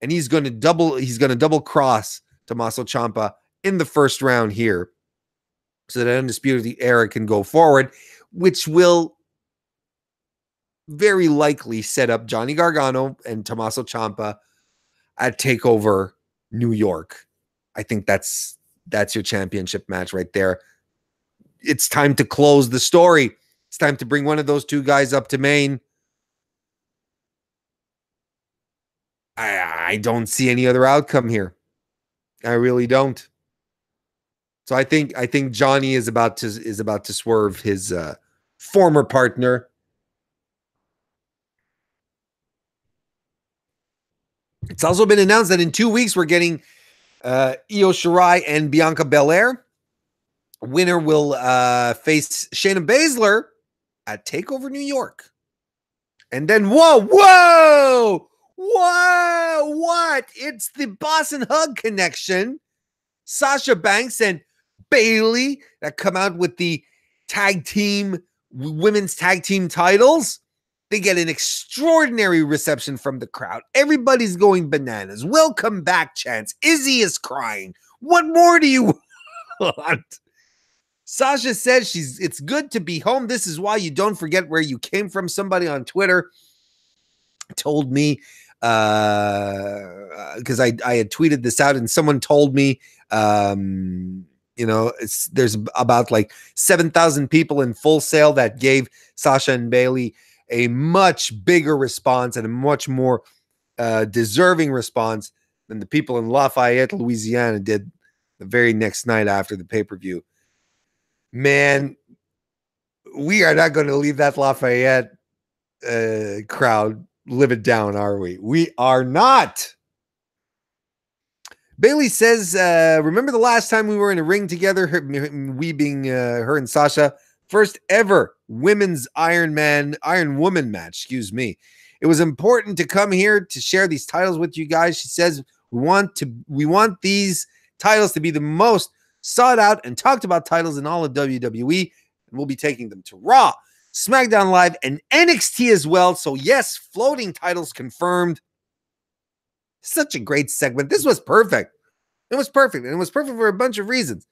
and he's going to double cross Tommaso Ciampa in the first round here, so that Undisputed Era can go forward, which will very likely set up Johnny Gargano and Tommaso Ciampa at TakeOver New York. I think that's your championship match right there. It's time to close the story. It's time to bring one of those two guys up to main. I don't see any other outcome here. I really don't. So I think Johnny is about to swerve his former partner. It's also been announced that in 2 weeks we're getting Io Shirai and Bianca Belair. Winner will face Shayna Baszler at TakeOver New York. And then, whoa, what? It's the Boss and Hug connection. Sasha Banks and Bayley that come out with the women's tag team titles. They get an extraordinary reception from the crowd. Everybody's going bananas. Welcome back, chants. Izzy is crying. What more do you want? Sasha says it's good to be home. This is why you don't forget where you came from. Somebody on Twitter told me, because I had tweeted this out, and someone told me, there's about like 7,000 people in Full Sail that gave Sasha and Bayley a much bigger response and a much more deserving response than the people in Lafayette, Louisiana did the very next night after the pay-per-view. Man, we are not going to leave that Lafayette crowd live it down, are we? We are not. Bayley says, remember the last time we were in a ring together, we being her and Sasha, first ever women's Iron Woman match, excuse me. It was important to come here to share these titles with you guys. She says, we want these titles to be the most sought out and talked about titles in all of WWE, and we'll be taking them to Raw, SmackDown Live, and NXT as well. So yes, floating titles confirmed. Such a great segment. This was perfect. It was perfect, and it was perfect for a bunch of reasons.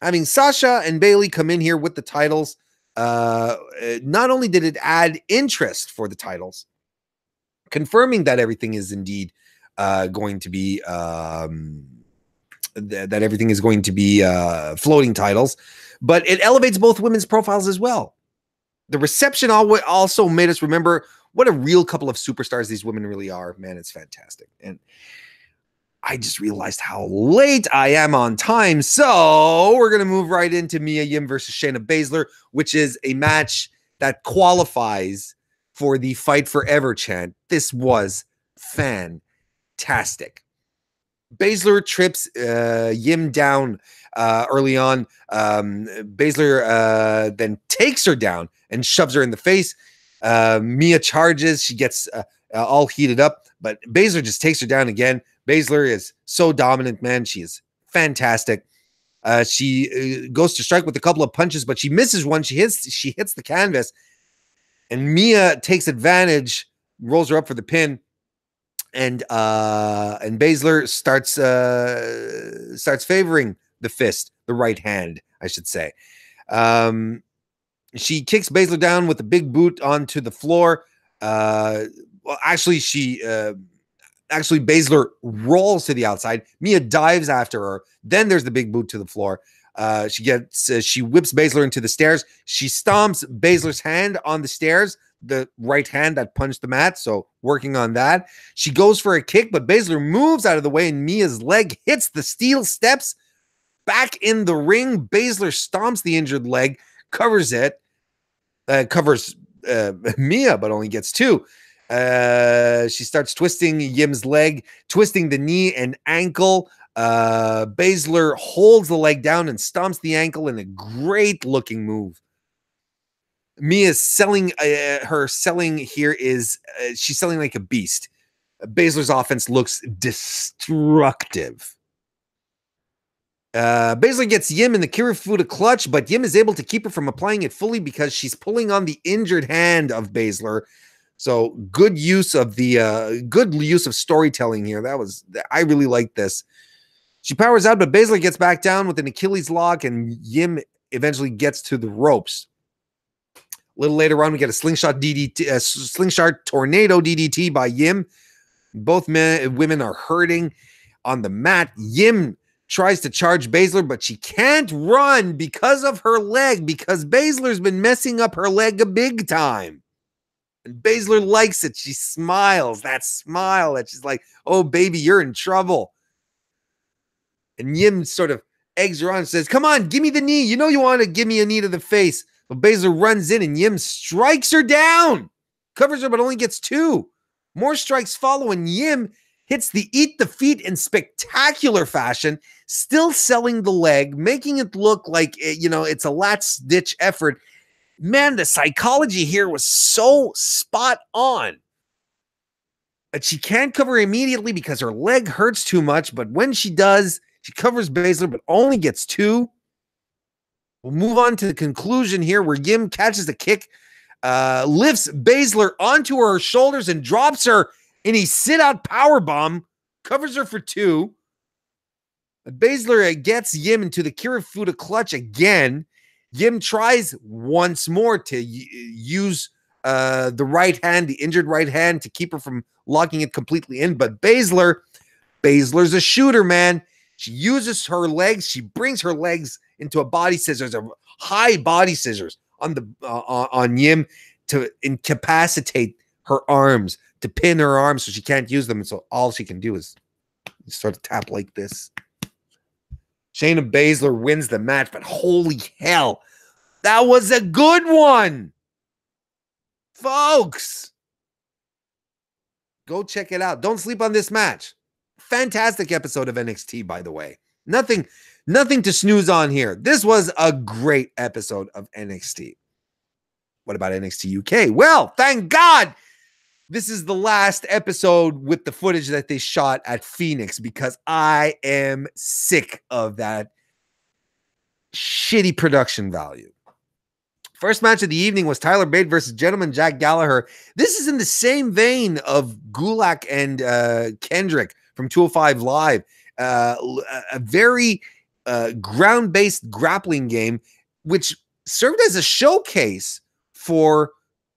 I mean, Sasha and Bayley come in here with the titles. Not only did it add interest for the titles, confirming that everything is indeed going to be that everything is going to be floating titles, but it elevates both women's profiles as well. The reception also made us remember what a real couple of superstars these women really are. Man, it's fantastic. And I just realized how late I am on time. So we're going to move right into Mia Yim versus Shayna Baszler, which is a match that qualifies for the Fight Forever chant. This was fantastic. Baszler trips Yim down early on. Baszler then takes her down and shoves her in the face. Mia charges. She gets all heated up, but Baszler just takes her down again. Baszler is so dominant, man. She is fantastic. She goes to strike with a couple of punches, but she misses one. She hits the canvas, and Mia takes advantage, rolls her up for the pin. And Baszler starts favoring the fist, the right hand, I should say. She kicks Baszler down with a big boot onto the floor. Well, actually, Baszler rolls to the outside. Mia dives after her. Then there's the big boot to the floor. She whips Baszler into the stairs. She stomps Baszler's hand on the stairs, the right hand that punched the mat. So working on that. She goes for a kick, but Baszler moves out of the way and Mia's leg hits the steel steps. Back in the ring, Baszler stomps the injured leg, covers Mia, but only gets 2. She starts twisting Yim's leg, twisting the knee and ankle. Baszler holds the leg down and stomps the ankle in a great looking move. Mia's selling here is she's selling like a beast. Baszler's offense looks destructive. Baszler gets Yim in the Kirifuda clutch, but Yim is able to keep her from applying it fully because she's pulling on the injured hand of Baszler. So good use of storytelling here. I really like this. She powers out, but Baszler gets back down with an Achilles lock, and Yim eventually gets to the ropes. A little later on, we get a slingshot tornado DDT by Yim. Both women are hurting on the mat. Yim tries to charge Baszler, but she can't run because of her leg, because Baszler's been messing up her leg a big time. And Baszler likes it. She smiles, that smile that she's like, oh, baby, you're in trouble. And Yim sort of eggs her on and says, come on, give me the knee. You know you want to give me a knee to the face. But Baszler runs in and Yim strikes her down. Covers her, but only gets 2. More strikes follow, and Yim hits the eat the feet in spectacular fashion, still selling the leg, making it look like, it's a last ditch effort. Man, the psychology here was so spot on. But she can't cover immediately because her leg hurts too much. But when she does, she covers Baszler, but only gets 2. We'll move on to the conclusion here where Yim catches the kick, lifts Baszler onto her shoulders and drops her in a sit-out powerbomb, covers her for 2. But Baszler gets Yim into the Kirifuda clutch again. Yim tries once more to use the right hand, the injured right hand, to keep her from locking it completely in. But Baszler's a shooter, man. She uses her legs. She brings her legs into a body scissors, a high body scissors on Yim to incapacitate her arms, to pin her arms so she can't use them. And so all she can do is sort of tap like this. Shayna Baszler wins the match, but holy hell, that was a good one. Folks, go check it out. Don't sleep on this match. Fantastic episode of NXT, by the way. Nothing to snooze on here. This was a great episode of NXT. What about NXT UK? Well, thank God this is the last episode with the footage that they shot at Phoenix, because I am sick of that shitty production value. First match of the evening was Tyler Bate versus Gentleman Jack Gallagher. This is in the same vein of Gulak and Kendrick from 205 Live. A very ground-based grappling game, which served as a showcase for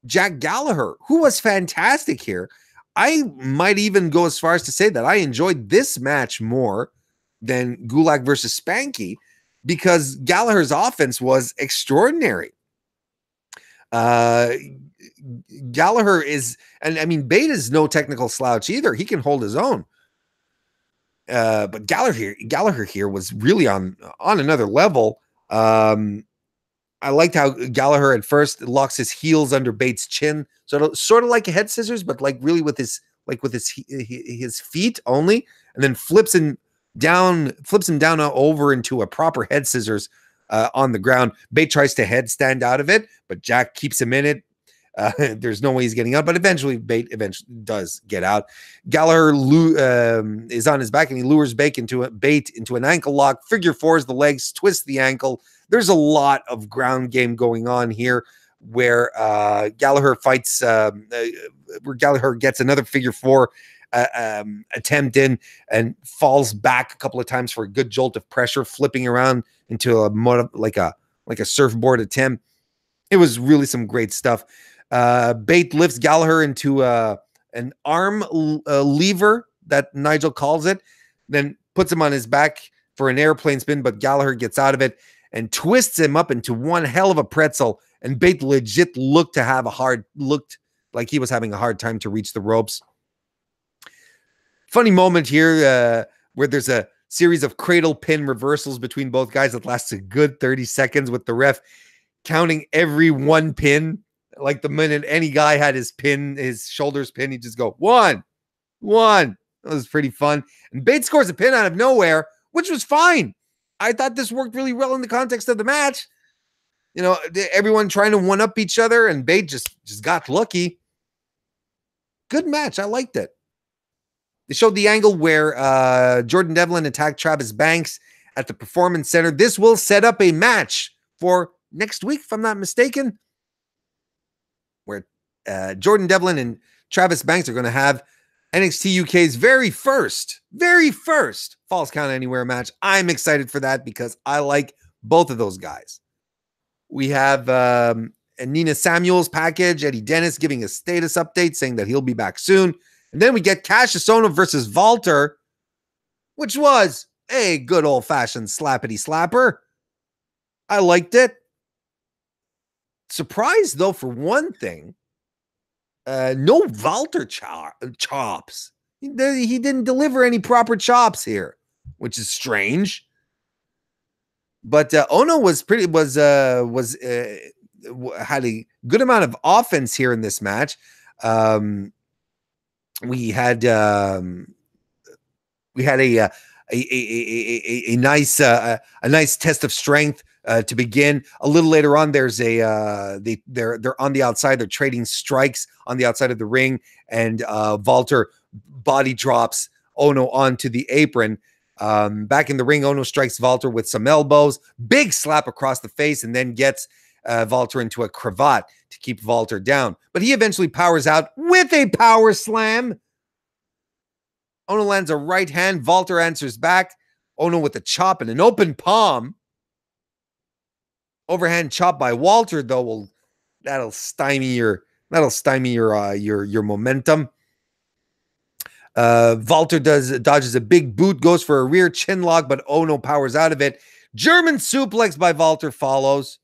Jack Gallagher, who was fantastic here. I might even go as far as to say that I enjoyed this match more than Gulak versus Spanky, because Gallagher's offense was extraordinary. Gallagher is, and I mean, Bate is no technical slouch either. He can hold his own. But Gallagher here was really on another level. I liked how Gallagher at first locks his heels under Bates' chin, sort of like a head scissors, but like really with his feet only, and then flips him down over into a proper head scissors on the ground. Bate tries to headstand out of it, but Jack keeps him in it. There's no way he's getting out, but Bate eventually does get out. Gallagher is on his back, and he lures Bate into an ankle lock, figure fours the legs, twists the ankle. There's a lot of ground game going on here, where Gallagher fights, where Gallagher gets another figure four attempt in and falls back a couple of times for a good jolt of pressure, flipping around into like a surfboard attempt. It was really some great stuff. Bate lifts Gallagher into an arm lever that Nigel calls it, then puts him on his back for an airplane spin, but Gallagher gets out of it and twists him up into one hell of a pretzel. And Bate legit looked like he was having a hard time to reach the ropes. Funny moment here where there's a series of cradle pin reversals between both guys that lasts a good 30 seconds with the ref counting every one pin. Like the minute any guy had his shoulders pin, he'd just go, one. That was pretty fun. And Bates scores a pin out of nowhere, which was fine. I thought this worked really well in the context of the match. You know, everyone trying to one-up each other, and Bates just got lucky. Good match. I liked it. They showed the angle where Jordan Devlin attacked Travis Banks at the Performance Center. This will set up a match for next week, if I'm not mistaken, where Jordan Devlin and Travis Banks are going to have NXT UK's very first Falls Count Anywhere match. I'm excited for that because I like both of those guys. We have Nina Samuels package, Eddie Dennis giving a status update saying that he'll be back soon. And then we get Cassius Ohno versus Walter, which was a good old-fashioned slappity slapper. I liked it. Surprised, though, for one thing, no Walter chops. He didn't deliver any proper chops here, which is strange. But Ohno had a good amount of offense here in this match. We had a nice test of strength to begin. A little later on, there's they're on the outside. They're trading strikes on the outside of the ring, and Walter body drops Ohno onto the apron. Back in the ring, Ohno strikes Walter with some elbows, big slap across the face, and then gets Walter into a cravat to keep Walter down. But he eventually powers out with a power slam. Ohno lands a right hand. Walter answers back. Ohno with a chop and an open palm. Overhand chop by Walter, though, that'll stymie your momentum. Walter dodges a big boot, goes for a rear chin lock, but Ohno powers out of it. German suplex by Walter follows.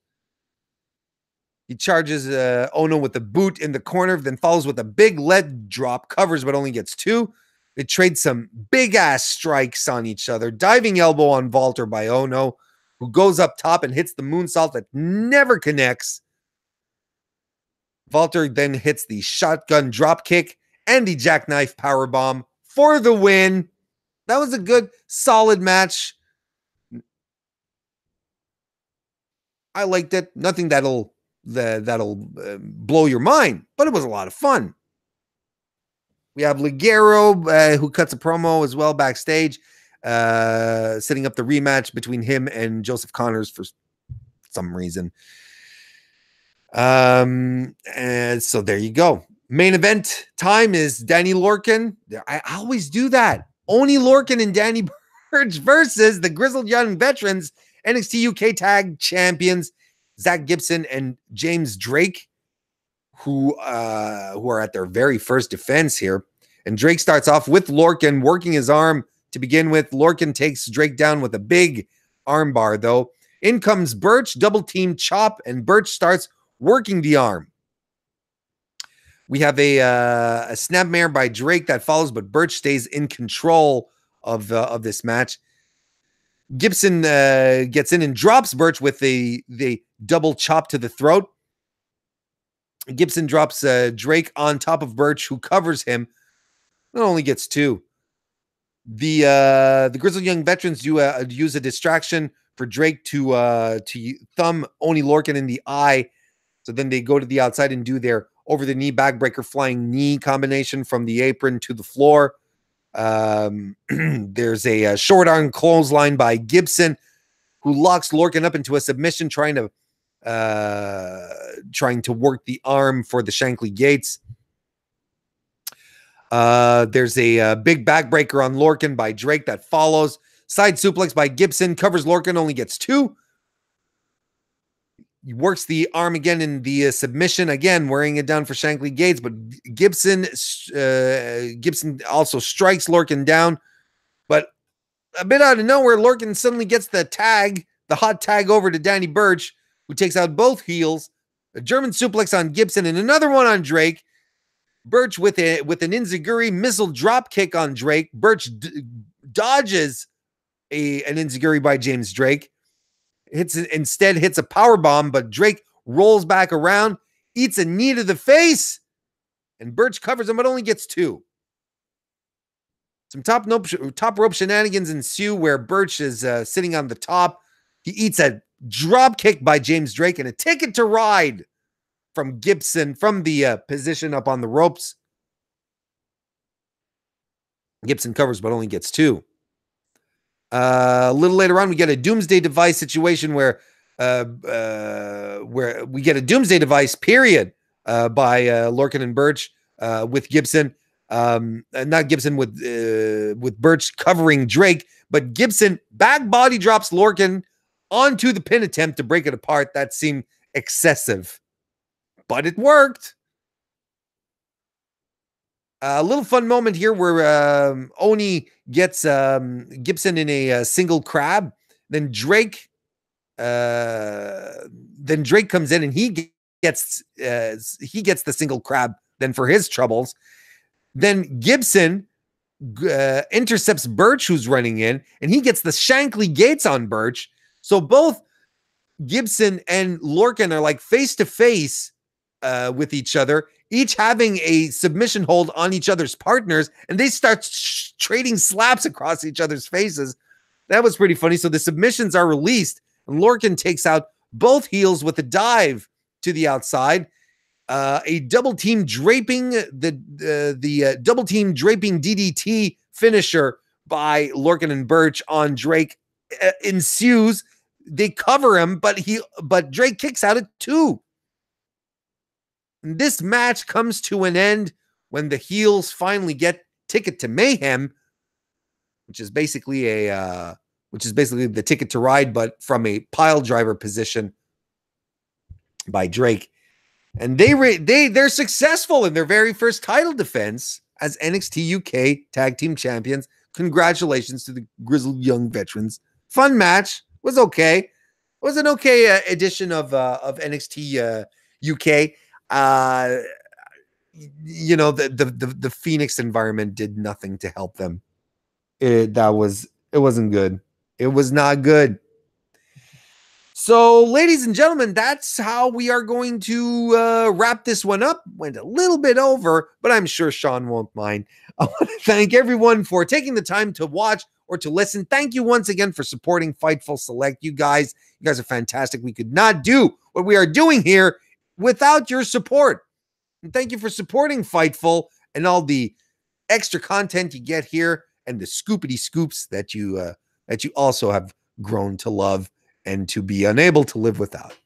He charges Ohno with the boot in the corner, then follows with a big leg drop, covers but only gets two. They trade some big-ass strikes on each other. Diving elbow on Walter by Ohno, who goes up top and hits the moonsault that never connects. Walter then hits the shotgun drop kick and the jackknife powerbomb for the win. That was a good, solid match. I liked it. Nothing that'll blow your mind, but it was a lot of fun. We have Ligero, who cuts a promo as well backstage, setting up the rematch between him and Joseph Connors for some reason. And so there you go. Main event time is Danny Lorcan. I always do that. Only Lorcan and Danny Burch versus the Grizzled Young Veterans, NXT UK Tag Champions, Zach Gibson and James Drake, who are at their very first defense here. And Drake starts off with Lorcan working his arm to begin with. Lorcan takes Drake down with a big armbar, though. In comes Burch, double team chop, and Burch starts working the arm. We have a snapmare by Drake that follows, but Burch stays in control of this match. Gibson gets in and drops Burch with the double chop to the throat. Gibson drops Drake on top of Burch, who covers him. It only gets two. The Grizzled Young Veterans use a distraction for Drake to thumb Oni Lorcan in the eye. So then they go to the outside and do their over-the-knee backbreaker flying knee combination from the apron to the floor. There's a short arm clothesline by Gibson, who locks Lorcan up into a submission, trying to work the arm for the Shankly Gates. There's a big backbreaker on Lorcan by Drake that follows. Side suplex by Gibson, covers Lorcan, only gets 2. He works the arm again in the submission, again wearing it down for Shankly Gates, but Gibson also strikes Lorcan down. But a bit out of nowhere, Lorcan suddenly gets the hot tag over to Danny Burch, who takes out both heels. A German suplex on Gibson and another one on Drake. Burch with an enziguri missile drop kick on Drake. Burch dodges an enziguri by James Drake. Instead hits a power bomb, but Drake rolls back around, eats a knee to the face, and Burch covers him, but only gets 2. Some top rope shenanigans ensue where Burch is sitting on the top. He eats a drop kick by James Drake and a ticket to ride from Gibson from the position up on the ropes. Gibson covers, but only gets 2. A little later on, we get a Doomsday Device situation where we get a Doomsday Device period by Lorcan and Burch with Gibson, not Gibson with Burch covering Drake, but Gibson back body drops Lorcan onto the pin attempt to break it apart. That seemed excessive, but it worked. A little fun moment here where Oni gets Gibson in a single crab. Then Drake comes in and he gets the single crab then for his troubles. Then Gibson intercepts Burch, who's running in, and he gets the Shankly Gates on Burch. So both Gibson and Lorcan are like face to face with each other, each having a submission hold on each other's partners, and they start trading slaps across each other's faces. That was pretty funny. So the submissions are released, and Lorcan takes out both heels with a dive to the outside. A double team draping double team draping DDT finisher by Lorcan and Burch on Drake ensues. They cover him, but Drake kicks out at 2. This match comes to an end when the heels finally get Ticket to Mayhem, which is basically the Ticket to Ride, but from a pile driver position by Drake. And they're successful in their very first title defense as NXT UK Tag Team Champions. Congratulations to the grizzled young veterans. Fun match. Was okay. It was an okay edition of NXT UK. You know, the Phoenix environment did nothing to help them. It wasn't good. It was not good. So, ladies and gentlemen, that's how we are going to wrap this one up. Went a little bit over, but I'm sure Sean won't mind. I want to thank everyone for taking the time to watch or to listen. Thank you once again for supporting Fightful Select. You guys are fantastic. We could not do what we are doing here without your support. And thank you for supporting Fightful and all the extra content you get here and the scoopity scoops that you also have grown to love and to be unable to live without.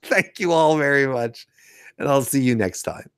Thank you all very much, and I'll see you next time.